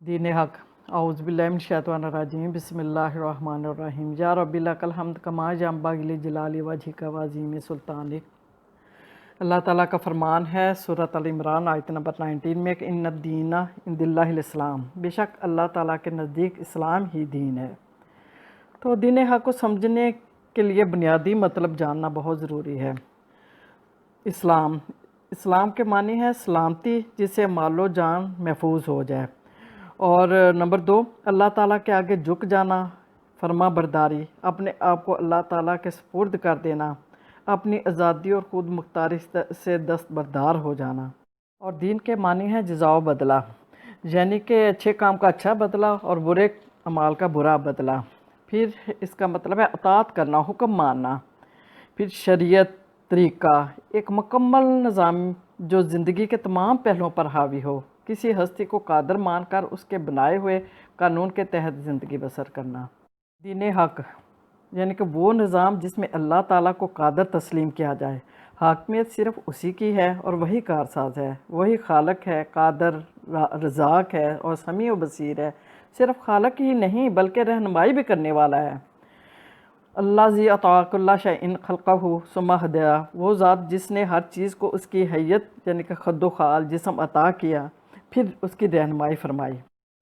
دین حق اعوذ باللہ من الشیطان الرجیم بسم اللہ الرحمن الرحیم یا رب لک الحمد کما ینبغی جلال وجہک و عظیم سلطانک۔ اللہ تعالیٰ کا فرمان ہے سورۃ العمران آیت نمبر 19 میں کہ ان الدین عند اللہ الاسلام، بے شک اللہ تعالیٰ کے نزدیک اسلام ہی دین ہے۔ تو دین حق کو سمجھنے کے لیے بنیادی مطلب جاننا بہت ضروری ہے۔ اسلام کے معنی ہے سلامتی، جس سے مال و جان محفوظ ہو جائے، اور نمبر 2 اللہ تعالیٰ کے آگے جھک جانا، فرما برداری، اپنے آپ کو اللہ تعالیٰ کے سپرد کر دینا، اپنی آزادی اور خود مختاری سے دستبردار ہو جانا۔ اور دین کے معنی ہے جزا و بدلہ، یعنی کہ اچھے کام کا اچھا بدلہ اور برے اعمال کا برا بدلہ۔ پھر اس کا مطلب ہے اطاعت کرنا، حکم ماننا۔ پھر شریعت، طریقہ، ایک مکمل نظام جو زندگی کے تمام پہلوؤں پر حاوی ہو، کسی ہستی کو قادر مان کر اس کے بنائے ہوئے قانون کے تحت زندگی بسر کرنا۔ دین حق یعنی کہ وہ نظام جس میں اللہ تعالیٰ کو قادر تسلیم کیا جائے، حاکمیت صرف اسی کی ہے اور وہی کارساز ہے، وہی خالق ہے، قادر، رزاق ہے اور سمیع و بصیر ہے۔ صرف خالق ہی نہیں بلکہ رہنمائی بھی کرنے والا ہے۔ اللہ ذی اعطیٰ کل شیء خلقہ ثم ہدیٰ، وہ ذات جس نے ہر چیز کو اس کی حیت یعنی کہ خد و خال جسم عطا کیا، پھر اس کی رہنمائی فرمائی۔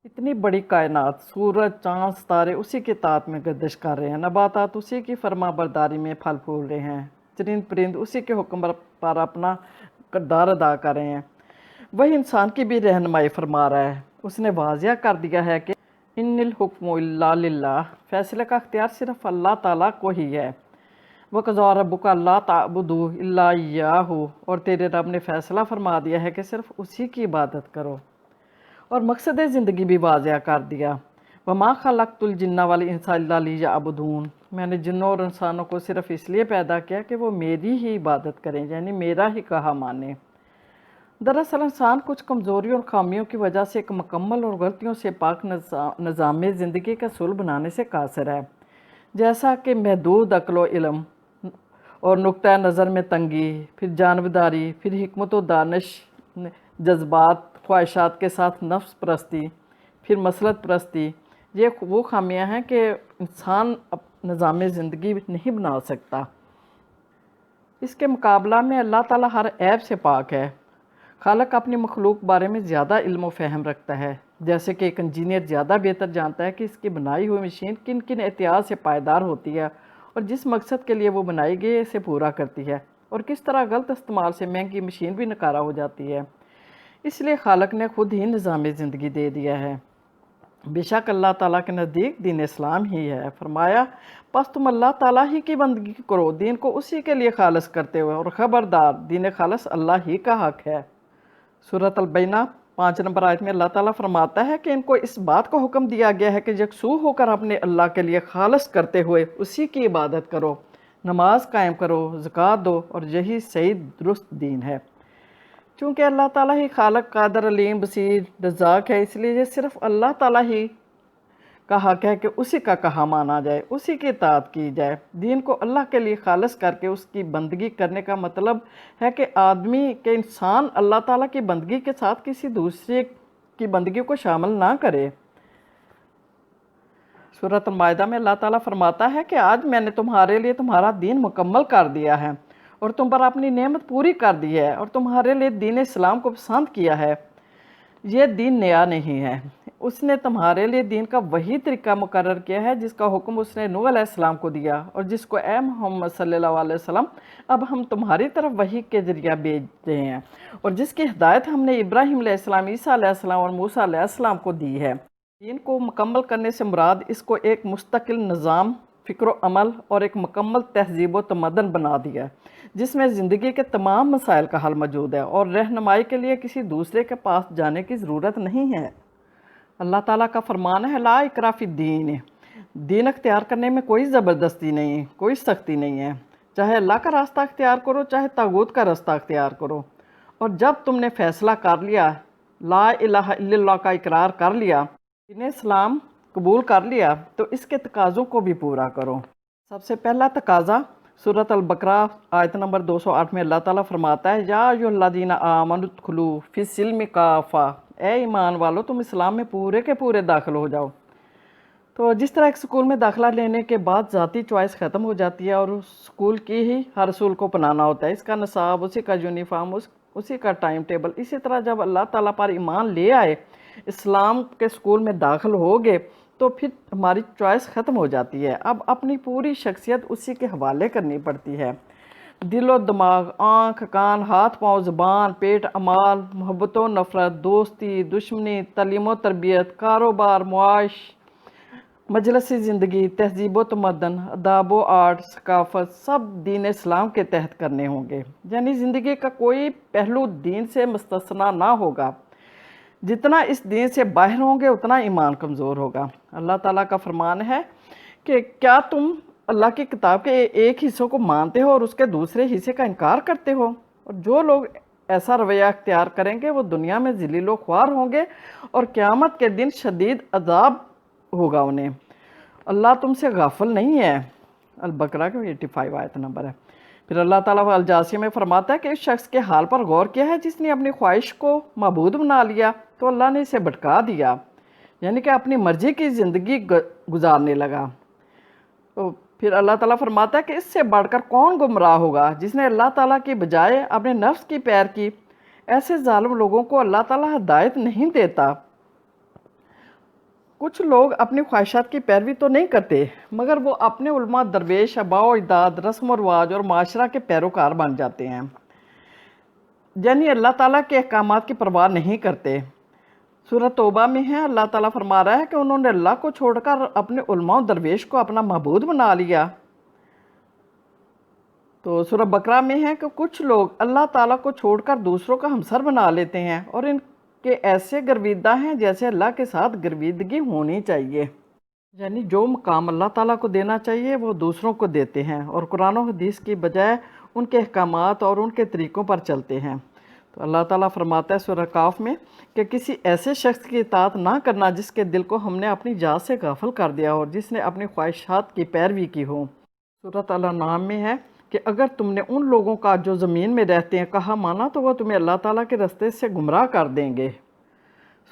اتنی بڑی کائنات، سورج، چاند، ستارے اسی کے اطاعت میں گردش کر رہے ہیں، نباتات اسی کی فرما برداری میں پھل پھول رہے ہیں، چرند پرند اسی کے حکم پر اپنا کردار ادا کر رہے ہیں۔ وہی انسان کی بھی رہنمائی فرما رہا ہے۔ اس نے واضح کر دیا ہے کہ ان الحکم الا للہ، فیصلے کا اختیار صرف اللہ تعالیٰ کو ہی ہے۔ وَقَضَىٰ رَبُّكَ أَلَّا تَعْبُدُوا إِلَّا إِيَّاهُ، اور تیرے رب نے فیصلہ فرما دیا ہے کہ صرف اسی کی عبادت کرو، اور مقصد زندگی بھی واضح کر دیا۔ وَمَا خَلَقْتُ الْجِنَّ وَالْإِنسَ إِلَّا لِيَعْبُدُونِ، میں نے جنوں اور انسانوں کو صرف اس لیے پیدا کیا کہ وہ میری ہی عبادت کریں، یعنی میرا ہی کہا مانیں۔ دراصل انسان کچھ کمزوریوں اور خامیوں کی وجہ سے ایک مکمل اور غلطیوں سے پاک نظام زندگی کا اصول بنانے سے قاصر ہے، جیسا کہ محدود عقل و علم اور نقطۂ نظر میں تنگی، پھر جانبداری، پھر حکمت و دانش، جذبات، خواہشات کے ساتھ نفس پرستی، پھر مسلط پرستی۔ یہ وہ خامیاں ہیں کہ انسان نظام زندگی نہیں بنا سکتا۔ اس کے مقابلہ میں اللہ تعالیٰ ہر عیب سے پاک ہے۔ خالق اپنی مخلوق بارے میں زیادہ علم و فہم رکھتا ہے، جیسے کہ ایک انجینئر زیادہ بہتر جانتا ہے کہ اس کی بنائی ہوئی مشین کن کن احتیاط سے پائیدار ہوتی ہے اور جس مقصد کے لیے وہ بنائی گئی اسے پورا کرتی ہے، اور کس طرح غلط استعمال سے مہنگی مشین بھی ناکارہ ہو جاتی ہے۔ اس لیے خالق نے خود ہی نظام زندگی دے دیا ہے۔ بے شک اللہ تعالیٰ کے نزدیک دین اسلام ہی ہے۔ فرمایا پس تم اللہ تعالیٰ ہی کی بندگی کرو، دین کو اسی کے لیے خالص کرتے ہوئے، اور خبردار دین خالص اللہ ہی کا حق ہے۔ سورۃ البینہ 5 نمبر آیت میں اللہ تعالیٰ فرماتا ہے کہ ان کو اس بات کو حکم دیا گیا ہے کہ یکسو ہو کر اپنے اللہ کے لیے خالص کرتے ہوئے اسی کی عبادت کرو، نماز قائم کرو، زکوٰۃ دو، اور یہی صحیح درست دین ہے۔ چونکہ اللہ تعالیٰ ہی خالق، قادر، علیم، بصیر، رزاق ہے، اس لیے یہ صرف اللہ تعالیٰ ہی کا حق ہے کہ اسی کا کہا مانا جائے، اسی کی اطاعت کی جائے۔ دین کو اللہ کے لیے خالص کر کے اس کی بندگی کرنے کا مطلب ہے کہ انسان اللہ تعالیٰ کی بندگی کے ساتھ کسی دوسرے کی بندگی کو شامل نہ کرے۔ سورۃ المائدہ میں اللہ تعالیٰ فرماتا ہے کہ آج میں نے تمہارے لیے تمہارا دین مکمل کر دیا ہے اور تم پر اپنی نعمت پوری کر دی ہے، اور تمہارے لیے دین اسلام کو پسند کیا ہے۔ یہ دین نیا نہیں ہے، اس نے تمہارے لیے دین کا وہی طریقہ مقرر کیا ہے جس کا حکم اس نے نوح علیہ السلام کو دیا، اور جس کو اے محمد صلی اللہ علیہ وسلم اب ہم تمہاری طرف وحی کے ذریعہ بھیج رہے ہیں، اور جس کی ہدایت ہم نے ابراہیم علیہ السلام، عیسیٰ علیہ السلام اور موسیٰ علیہ السلام کو دی ہے۔ دین کو مکمل کرنے سے مراد اس کو ایک مستقل نظام، فکر و عمل اور ایک مکمل تہذیب و تمدن بنا دیا، جس میں زندگی کے تمام مسائل کا حل موجود ہے اور رہنمائی کے لیے کسی دوسرے کے پاس جانے کی ضرورت نہیں ہے۔ اللہ تعالیٰ کا فرمان ہے لا اکراہ فی الدین، دین اختیار کرنے میں کوئی زبردستی نہیں، کوئی سختی نہیں ہے۔ چاہے اللہ کا راستہ اختیار کرو، چاہے طاغوت کا راستہ اختیار کرو، اور جب تم نے فیصلہ کر لیا، لا الہ الا اللہ کا اقرار کر لیا، دین اسلام قبول کر لیا، تو اس کے تقاضوں کو بھی پورا کرو۔ سب سے پہلا تقاضا सूरत अल-बकरा आयत नंबर 208 में अल्लाह ताला फरमाता है, या अय्युहल्लज़ीना आमनु उदखुलू फ़िस्सिल्मि काफ़ा, ए ईमान वालो तुम इस्लाम में पूरे के पूरे दाखिल हो जाओ। तो जिस तरह एक स्कूल में दाखिला लेने के बाद ज़ाती चॉइस ख़त्म हो जाती है और उस स्कूल की ही हर रसूल को अपनाना होता है, इसका निसाब, उसी का यूनिफॉर्म, उसी का टाइम टेबल, इसी तरह जब अल्लाह ताला पर ईमान ले आए, इस्लाम के स्कूल में दाखिल हो गए, तो फिर हमारी चॉइस ख़त्म हो जाती है। अब अपनी पूरी शख्सियत उसी के हवाले करनी पड़ती है। दिलो दिमाग, आँख, कान, हाथ पाँव, ज़ुबान, पेट, अमाल, मोहब्बत व नफ़रत, दोस्ती, दुश्मनी, तालीम व तरबियत, कारोबार, मुआश, मजलसी ज़िंदगी, तहज़ीब व तमद्दन, अदाब व आर्ट, सकाफ़त, सब दीन इस्लाम के तहत करने होंगे। यानी ज़िंदगी का कोई पहलू दीन से मुस्तस्ना ना होगा। जितना इस दीन से बाहर होंगे उतना ईमान कमज़ोर होगा। अल्लाह ताला का फरमान है कि क्या तुम अल्लाह की किताब के एक हिस्सों को मानते हो और उसके दूसरे हिस्से का इनकार करते हो? और जो लोग ऐसा रवैया अख्तियार करेंगे वो दुनिया में ज़लील व ख्वार होंगे और क़यामत के दिन शदीद अज़ाब होगा उन्हें। अल्लाह तुमसे गाफिल नहीं है। अल-बकरा का 85 आयत नंबर है। फिर अल्लाह ताला अल-जासिया में फरमाता है कि इस शख्स के हाल पर गौर किया है जिसने अपनी ख्वाहिश को मबूद बना लिया तो अल्लाह ने इसे भटका दिया, यानी कि अपनी मर्जी की ज़िंदगी गुजारने लगा। तो फिर अल्लाह ताला फरमाता है कि इससे बढ़कर कौन गुमराह होगा जिसने अल्लाह ताला की बजाय अपने नफ्स की पैर की। ऐसे जालिम लोगों को अल्लाह ताला हिदायत नहीं देता। कुछ लोग अपनी ख्वाहिशात की पैरवी तो नहीं करते, मगर वो अपने उलमा, दरवेश, आबाओ अजदाद, रस्म व रिवाज और माशरा के पैरोकार बन जाते हैं, यानी अल्लाह ताला के अहकामात की परवाह नहीं करते। सूरत तौबा में है, अल्लाह ताला फरमा रहा है कि उन्होंने अल्लाह को छोड़कर अपने उलमा और दरवेश को अपना महबूद बना लिया। तो सूरत बकरा में है कि कुछ लोग अल्लाह ताला को छोड़कर दूसरों का हमसर बना लेते हैं और इनके ऐसे गर्विदा हैं जैसे अल्लाह के साथ गर्विदगी होनी चाहिए, यानी जो मकाम अल्लाह ताला को देना चाहिए वो दूसरों को देते हैं और कुरान और हदीस की बजाय उनके अहकामात और उनके तरीक़ों पर चलते हैं। तो अल्लाह ताला फरमाता है सूरह काफ में कि किसी ऐसे शख्स की इताअत ना करना जिसके दिल को हमने अपनी जात से गाफिल कर दिया हो और जिसने अपनी ख्वाहिशात की पैरवी की हो। सूरत अल-अनआम में है कि अगर तुमने उन लोगों का जो ज़मीन में रहते हैं कहा माना तो वह तुम्हें अल्लाह ताला के रास्ते से गुमराह कर देंगे।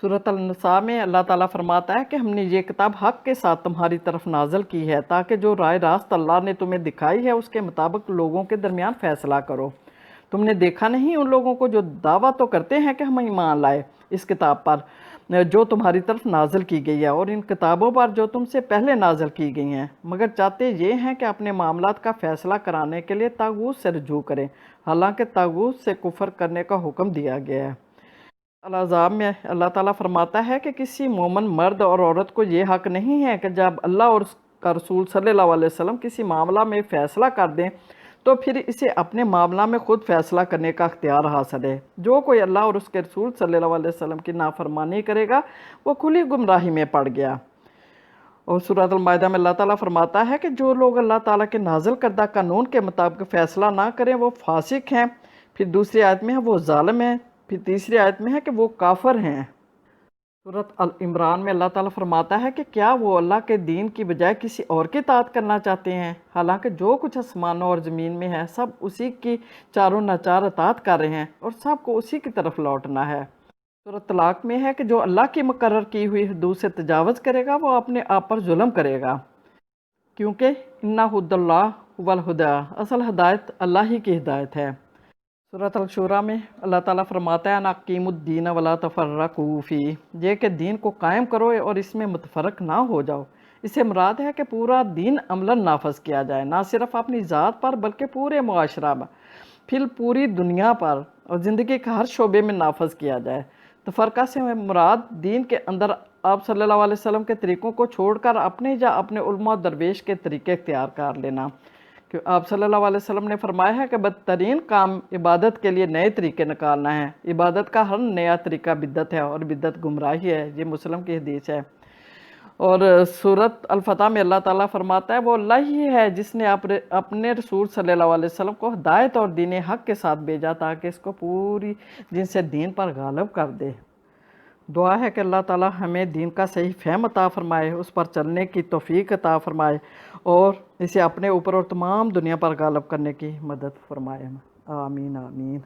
सूरत अल-निसा में अल्लाह ताला फरमाता है कि हमने ये किताब हक़ के साथ तुम्हारी तरफ नाजल की है ताकि जो राय रास्त अल्लाह ने तुम्हें दिखाई है उसके मुताबिक लोगों के दरमियान फ़ैसला करो। तुमने देखा नहीं उन लोगों को जो दावा तो करते हैं कि हम ईमान लाए इस किताब पर जो तुम्हारी तरफ नाजल की गई है और इन किताबों पर जो तुमसे पहले नाजल की गई हैं, मगर चाहते ये हैं कि अपने मामलात का फ़ैसला कराने के लिए तागूत से रुजू करें, हालांकि तागूत से कुफर करने का हुक्म दिया गया है। अल-अहज़ाब में अल्लाह ताला फरमाता है कि किसी मोमिन मर्द और औरत को ये हक़ नहीं है कि जब अल्लाह और उसका रसूल सल्लल्लाहु अलैहि वसल्लम किसी मामला में फ़ैसला कर दें तो फिर इसे अपने मामला में ख़ुद फ़ैसला करने का अख्तियार हासिल है। जो कोई अल्लाह और उसके रसूल सल्लल्लाहु अलैहि वसल्लम की नाफरमानी करेगा वो खुली गुमराही में पड़ गया। और सूरत अल-माइदा में अल्लाह ताला फरमाता है कि जो लोग अल्लाह ताला के नाज़िल करदा कानून के मुताबिक फ़ैसला ना करें वो फासिक हैं। फिर दूसरी आयत में है वो ज़ालिम हैं। फिर तीसरी आयत में है कि वो काफिर हैं। सूरत अल इमरान में अल्लाह ताला फरमाता है कि क्या वो अल्लाह के दीन की बजाय किसी और की इताअत करना चाहते हैं, हालांकि जो कुछ आसमानों और ज़मीन में है सब उसी की चारों नाचार इताअत कर रहे हैं और सबको उसी की तरफ लौटना है। सूरत तलाक में है कि जो अल्लाह की मुकर्रर की हुई हदूद से तजावज़ करेगा वो अपने आप पर जुल्म करेगा, क्योंकि इन्ना हुद्दल्लाह वल हुदा, असल हदायत अल्लाह ही की हिदायत है। सूरत अल-शूरा में अल्लाह ताला फरमाता है अकीमुद्दीन वला तफर्रकू फी, ये कि दीन को कायम करो और इसमें मुतफरक ना हो जाओ। इससे मुराद है कि पूरा दीन अमलन नाफज किया जाए, ना सिर्फ अपनी ज़ात पर बल्कि पूरे मुआशरा में, फिर पूरी दुनिया पर और ज़िंदगी के हर शोबे में नाफज किया जाए। तफरका से मुराद दीन के अंदर आप सल्लल्लाहु अलैहि वसल्लम के तरीक़ों को छोड़कर अपने या अपने उलमा और दरवेश के तरीक़े इख्तियार कर लेना। कि आप सल्लल्लाहु अलैहि वसल्लम ने फरमाया है कि बदतरीन काम इबादत के लिए नए तरीके निकालना है। इबादत का हर नया तरीका बिद्दत है और बिद्दत गुमराही है। ये मुस्लिम की हदीस है। और सूरत अल-फतह में अल्लाह ताला फरमाता है वो अल्लाह ही है जिसने अपने रसूल सल्लल्लाहु अलैहि वसल्लम को हिदायत और दीन हक़ के साथ भेजा ताकि इसको पूरी जिनसे दीन पर गालिब कर दे। دعا ہے کہ اللہ تعالی ہمیں دین کا صحیح فہم عطا فرمائے، اس پر چلنے کی توفیق عطا فرمائے اور اسے اپنے اوپر اور تمام دنیا پر غالب کرنے کی مدد فرمائے۔ آمین آمین۔